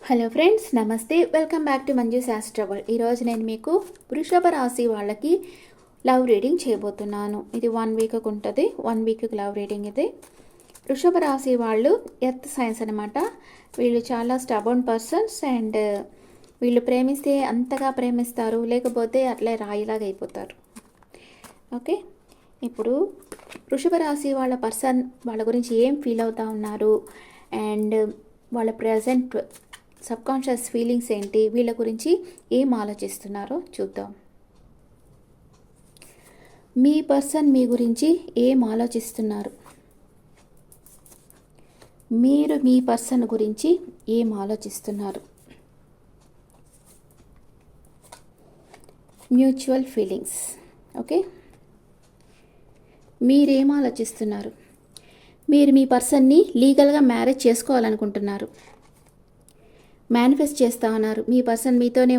Hello friends, నమస్తే. Welcome back to Manju శాస్త్రబుల్. ఈరోజు నేను మీకు వృషభ రాశి వాళ్ళకి లవ్ రీడింగ్ చేయబోతున్నాను. ఇది 1 వీక్ ఉంటుంది. 1 వీక్ లవ్ రీడింగ్ ఇది. వృషభ రాశి వాళ్ళు ఎర్త్ సైన్స్ అనమాట. వీళ్ళు చాలా స్టబర్న్ పర్సన్స్ అండ్ వీళ్ళు ప్రేమిస్తే అంతగా ప్రేమిస్తారు, లేకపోతే అట్లే రాయిలాగా అయిపోతారు. ఓకే, ఇప్పుడు వృషభ రాశి వాళ్ళ పర్సన్ వాళ్ళ గురించి ఏం ఫీల్ అవుతూ ఉన్నారు అండ్ వాళ్ళ ప్రజెంట్ సబ్కాన్షియస్ ఫీలింగ్స్ ఏంటి, వీళ్ళ గురించి ఏం ఆలోచిస్తున్నారో చూద్దాం. మీ పర్సన్ మీ గురించి ఏం ఆలోచిస్తున్నారు, మీరు మీ పర్సన్ గురించి ఏం ఆలోచిస్తున్నారు. Mutual feelings. ఓకే, మీరేం ఆలోచిస్తున్నారు. మీరు మీ పర్సన్ని లీగల్గా మ్యారేజ్ చేసుకోవాలనుకుంటున్నారు. మేనిఫెస్ట్ చేస్తూ ఉన్నారు. మీ పర్సన్ మీతోనే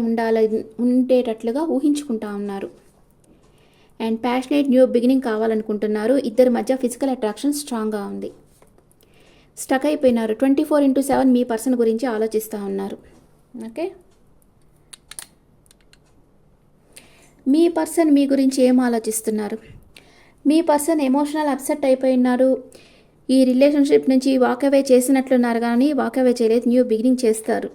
ఉండేటట్లుగా ఊహించుకుంటా ఉన్నారు. అండ్ ప్యాషనేట్ న్యూ బిగినింగ్ కావాలనుకుంటున్నారు. ఇద్దరి మధ్య ఫిజికల్ అట్రాక్షన్ స్ట్రాంగ్గా ఉంది. స్టక్ అయిపోయినారు. 24/7 మీ పర్సన్ గురించి ఆలోచిస్తూ ఉన్నారు. ఓకే, మీ పర్సన్ మీ గురించి ఏం ఆలోచిస్తున్నారు. మీ పర్సన్ ఎమోషనల్ అప్సెట్ అయిపోయినారు. ఈ రిలేషన్షిప్ నుంచి వాకవే చేసినట్లున్నారు, కానీ వాకవే చేయలేదు. న్యూ బిగినింగ్ చేస్తారు.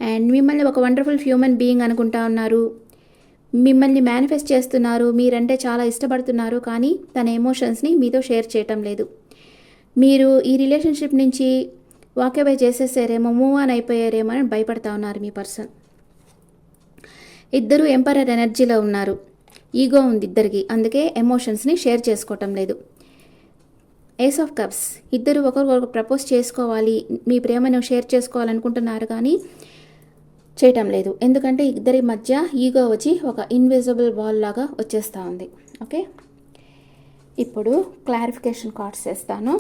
అండ్ మిమ్మల్ని ఒక వండర్ఫుల్ హ్యూమన్ బీయింగ్ అనుకుంటా ఉన్నారు. మిమ్మల్ని మేనిఫెస్ట్ చేస్తున్నారు. మీరంటే చాలా ఇష్టపడుతున్నారు, కానీ తన ఎమోషన్స్ని మీతో షేర్ చేయటం లేదు. మీరు ఈ రిలేషన్షిప్ నుంచి వాకవే చేసేసారేమో, మూవ్ ఆన్ అయిపోయారేమో అని భయపడతా ఉన్నారు మీ పర్సన్. ఇద్దరు ఎంపరర్ ఎనర్జీలో ఉన్నారు. ఈగో ఉంది ఇద్దరికి, అందుకే ఎమోషన్స్ని షేర్ చేసుకోవటం లేదు. Ace of cups. ఇద్దరు ఒకరికొకరు ప్రపోజ్ చేసుకోవాలి, మీ ప్రేమను షేర్ చేసుకోవాలనుకుంటున్నారు, కానీ చేయటం లేదు. ఎందుకంటే ఇద్దరి మధ్య ఈగో వచ్చి ఒక ఇన్విజిబుల్ వాల్ లాగా వచ్చేస్తూ ఉంది. ఓకే, ఇప్పుడు క్లారిఫికేషన్ కార్డ్స్ వేస్తాను.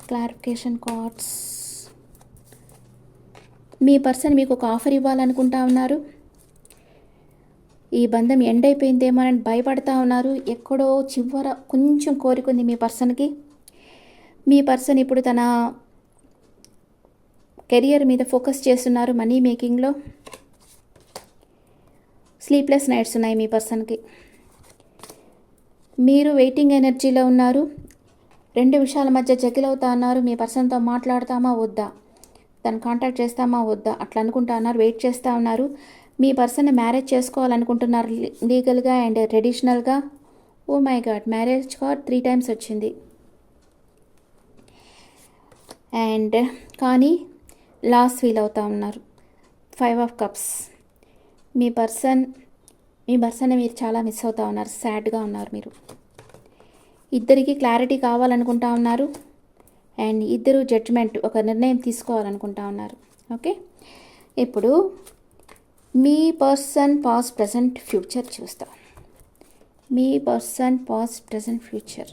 Clarification cards. మీ పర్సన్ మీకు ఒక ఆఫర్ ఇవ్వాలనుకుంటా ఉన్నారు. ఈ బంధం ఎండ్ అయిపోయిందేమో అని భయపడతా ఉన్నారు. ఎక్కడో చివర కొంచెం కోరిక ఉంది మీ పర్సన్కి. మీ పర్సన్ ఇప్పుడు తన కెరియర్ మీద ఫోకస్ చేస్తున్నారు, మనీ మేకింగ్లో. స్లీప్లెస్ నైట్స్ ఉన్నాయి మీ పర్సన్కి. మీరు వెయిటింగ్ ఎనర్జీలో ఉన్నారు. 2 విషయాల మధ్య జగిల్ అవుతా ఉన్నారు. మీ పర్సన్తో మాట్లాడతామా వద్దా, తను కాంటాక్ట్ చేస్తామా వద్దా అట్లా అనుకుంటా ఉన్నారు. వెయిట్ చేస్తూ ఉన్నారు. మీ పర్సన్ మ్యారేజ్ చేసుకోవాలనుకుంటున్నారు, లీగల్గా అండ్ ట్రెడిషనల్గా. Oh my god, marriage card 3 times వచ్చింది. అండ్ కానీ లాస్ ఫీల్ అవుతూ ఉన్నారు. 5 ఆఫ్ కప్స్. మీ పర్సన్ మీరు చాలా మిస్ అవుతూ ఉన్నారు. సాడ్గా ఉన్నారు మీరు. ఇద్దరికి క్లారిటీ కావాలనుకుంటా ఉన్నారు. అండ్ ఇద్దరు జడ్జ్మెంట్, ఒక నిర్ణయం తీసుకోవాలనుకుంటా ఉన్నారు. ఓకే, ఇప్పుడు మీ పర్సన్ పాస్ట్ ప్రజెంట్ ఫ్యూచర్ చూస్తాం. మీ పర్సన్ పాస్ట్ ప్రజెంట్ ఫ్యూచర్.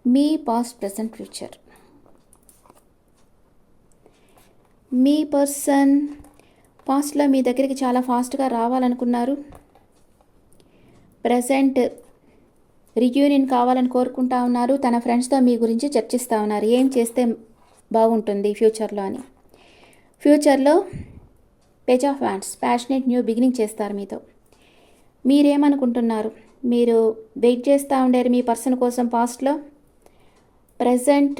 మీ పాస్ట్ ప్రజెంట్ ఫ్యూచర్. మీ పర్సన్ పాస్ట్లో మీ దగ్గరికి చాలా ఫాస్ట్గా రావాలనుకున్నారు. ప్రజెంట్ రియూనియన్ కావాలని కోరుకుంటా ఉన్నారు. తన ఫ్రెండ్స్తో మీ గురించి చర్చిస్తూ ఉన్నారు, ఏం చేస్తే బాగుంటుంది ఫ్యూచర్లో అని. ఫ్యూచర్లో page of wands, passionate new beginning చేస్తారు మీతో. మీరేమనుకుంటున్నారు. మీరు వెయిట్ చేస్తూ ఉండారు మీ పర్సన్ కోసం పాస్ట్లో. ప్రజెంట్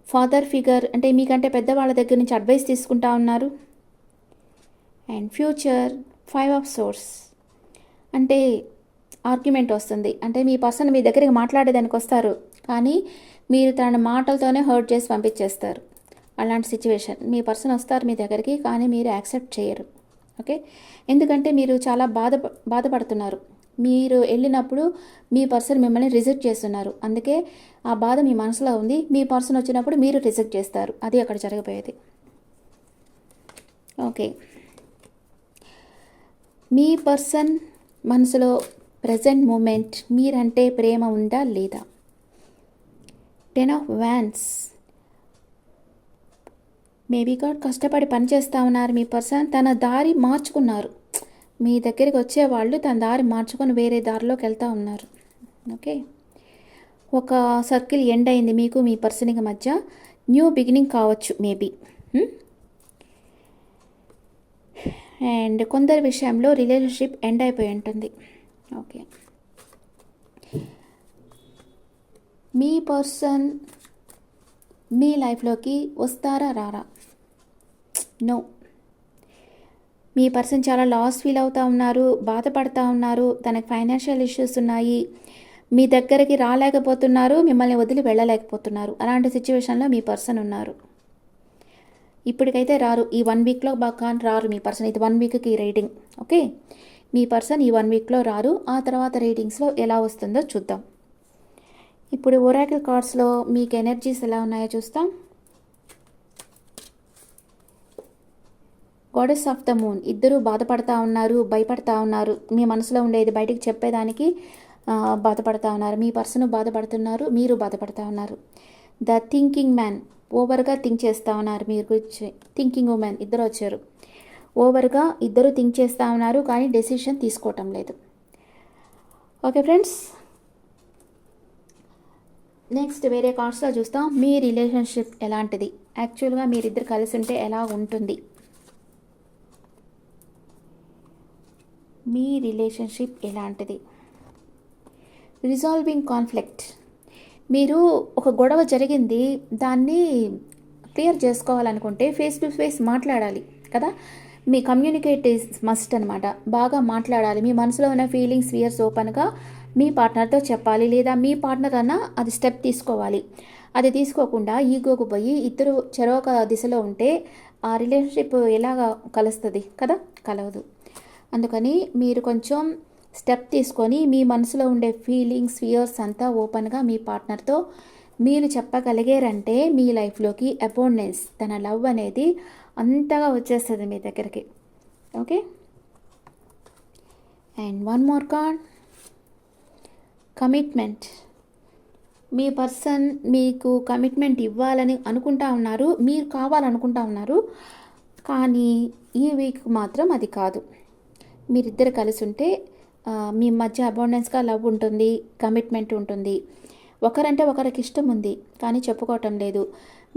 ఫాదర్ ఫిగర్, అంటే మీకంటే పెద్దవాళ్ళ దగ్గర నుంచి అడ్వైస్ తీసుకుంటా ఉన్నారు. అండ్ ఫ్యూచర్ 5 ఆఫ్ సోర్స్, అంటే ఆర్గ్యుమెంట్ వస్తుంది. అంటే మీ పర్సన్ మీ దగ్గరికి మాట్లాడేదానికి వస్తారు, కానీ మీరు తన మాటలతోనే హర్ట్ చేసి పంపించేస్తారు. అలాంటి సిచ్యువేషన్. మీ పర్సన్ వస్తారు మీ దగ్గరికి, కానీ మీరు యాక్సెప్ట్ చేయరు. ఓకే, ఎందుకంటే మీరు చాలా బాధపడుతున్నారు. మీరు వెళ్ళినప్పుడు మీ పర్సన్ మిమ్మల్ని రిజెక్ట్ చేస్తున్నారు, అందుకే ఆ బాధ మీ మనసులో ఉంది. మీ పర్సన్ వచ్చినప్పుడు మీరు రిజెక్ట్ చేస్తారు, అది అక్కడ జరగబోయేది. ఓకే, మీ పర్సన్ మనసులో ప్రజెంట్ మూమెంట్ మీరంటే ప్రేమ ఉందా లేదా. 10 ఆఫ్ వ్యాండ్స్. మేబీ గాడ్ కష్టపడి పనిచేస్తూ ఉన్నారు మీ పర్సన్. తన దారి మార్చుకున్నారు. మీ దగ్గరికి వచ్చేవాళ్ళు తన దారి మార్చుకొని వేరే దారిలోకి వెళ్తూ ఉన్నారు. ఓకే, ఒక సర్కిల్ ఎండ్ అయింది మీకు మీ పర్సన్కి మధ్య. న్యూ బిగినింగ్ కావచ్చు మేబీ. అండ్ కొందరి విషయంలో రిలేషన్షిప్ ఎండ్ అయిపోయి ఉంటుంది. ఓకే, మీ పర్సన్ మీ లైఫ్లోకి వస్తారా రారా? నో. మీ పర్సన్ చాలా లాస్ ఫీల్ అవుతూ ఉన్నారు, బాధపడుతూ ఉన్నారు, తనకు ఫైనాన్షియల్ ఇష్యూస్ ఉన్నాయి, మీ దగ్గరికి రాలేకపోతున్నారు, మిమ్మల్ని వదిలి వెళ్ళలేకపోతున్నారు. అలాంటి సిచ్యువేషన్లో మీ పర్సన్ ఉన్నారు. ఇప్పటికైతే రారు, ఈ 1 వీక్లో బాగా రారు మీ పర్సన్. ఇది 1 వీక్కి రీడింగ్. ఓకే, మీ పర్సన్ ఈ 1 వీక్లో రారు. ఆ తర్వాత రీడింగ్స్లో ఎలా వస్తుందో చూద్దాం. ఇప్పుడు ఒరాకిల్ కార్డ్స్లో మీకు ఎనర్జీస్ ఎలా ఉన్నాయో చూస్తాం. గాడెస్ ఆఫ్ ద మూన్, ఇద్దరు బాధపడతా ఉన్నారు, భయపడతా ఉన్నారు, మీ మనసులో ఉండేది బయటికి చెప్పేదానికి బాధపడతా ఉన్నారు. మీ పర్సన్ బాధపడుతున్నారు, మీరు బాధపడతా ఉన్నారు. ద థింకింగ్ మ్యాన్, ఓవర్గా థింక్ చేస్తూ ఉన్నారు మీరు గురించి. థింకింగ్ ఉమెన్ ఇద్దరు వచ్చారు. ఓవర్గా ఇద్దరు థింక్ చేస్తూ ఉన్నారు, కానీ డెసిషన్ తీసుకోవటం లేదు. ఓకే ఫ్రెండ్స్, నెక్స్ట్ వేరే కార్డ్స్లో చూస్తాం. మీ రిలేషన్షిప్ ఎలాంటిది, యాక్చువల్గా మీరిద్దరు కలిసి ఉంటే ఎలా ఉంటుంది? మీ రిలేషన్షిప్ ఎలాంటిది? రిజాల్వింగ్ కాన్ఫ్లిక్ట్, మీరు ఒక గొడవ జరిగింది, దాన్ని క్లియర్ చేసుకోవాలనుకుంటే ఫేస్ టు ఫేస్ మాట్లాడాలి కదా. మీ కమ్యూనికేట్ ఈజ్ మస్ట్ అనమాట. బాగా మాట్లాడాలి, మీ మనసులో ఉన్న ఫీలింగ్స్ ఫియర్స్ ఓపెన్గా మీ పార్ట్నర్తో చెప్పాలి, లేదా మీ పార్ట్నర్ అన్న అది స్టెప్ తీసుకోవాలి. అది తీసుకోకుండా ఈగోకు పోయి ఇద్దరు చెరొక దిశలో ఉంటే ఆ రిలేషన్షిప్ ఎలాగా కలుస్తుంది కదా, కలవదు. అందుకని మీరు కొంచెం స్టెప్ తీసుకొని మీ మనసులో ఉండే ఫీలింగ్స్ ఫియర్స్ అంతా ఓపెన్గా మీ పార్ట్నర్తో మీరు చెప్పగలిగారంటే మీ లైఫ్లోకి అబౌండెన్స్, తన లవ్ అనేది అంతగా వచ్చేస్తుంది మీ దగ్గరికి. Okay, and one more card, commitment. Me person మీకు కమిట్మెంట్ ఇవ్వాలని అనుకుంటా ఉన్నారు, మీరు కావాలనుకుంటా ఉన్నారు, కానీ ఈ వీక్ మాత్రం అది కాదు. మీరిద్దరు కలిసి ఉంటే మీ మధ్య అబౌండెన్స్గా లవ్ ఉంటుంది, కమిట్మెంట్ ఉంటుంది. ఒకరంటే ఒకరికి ఇష్టం ఉంది, కానీ చెప్పుకోవటం లేదు.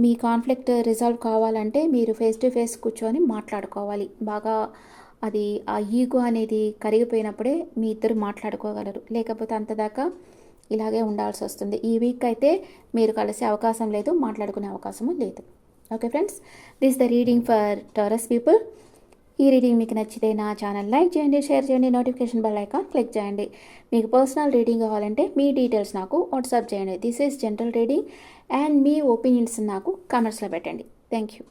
మీ కాన్ఫ్లిక్ట్ రిజాల్వ్ కావాలంటే మీరు ఫేస్ టు ఫేస్ కూర్చొని మాట్లాడుకోవాలి. బాగా అది ఆ ఈగో అనేది కరిగిపోయినప్పుడే మీ ఇద్దరు మాట్లాడుకోగలరు, లేకపోతే అంతదాకా ఇలాగే ఉండాల్సి వస్తుంది. ఈ వీక్ అయితే మీరు కలిసే అవకాశం లేదు, మాట్లాడుకునే అవకాశము లేదు. Okay friends, this the reading for taurus people. ఈ రీడింగ్ మీకు నచ్చితే నా ఛానల్ లైక్ చేయండి, షేర్ చేయండి, నోటిఫికేషన్ బెల్ ఐకాన్ క్లిక్ చేయండి. మీకు పర్సనల్ రీడింగ్ కావాలంటే మీ డీటెయిల్స్ నాకు వాట్సాప్ చేయండి. This is general reading and me opinions నాకు కామెంట్స్లో పెట్టండి. Thank you.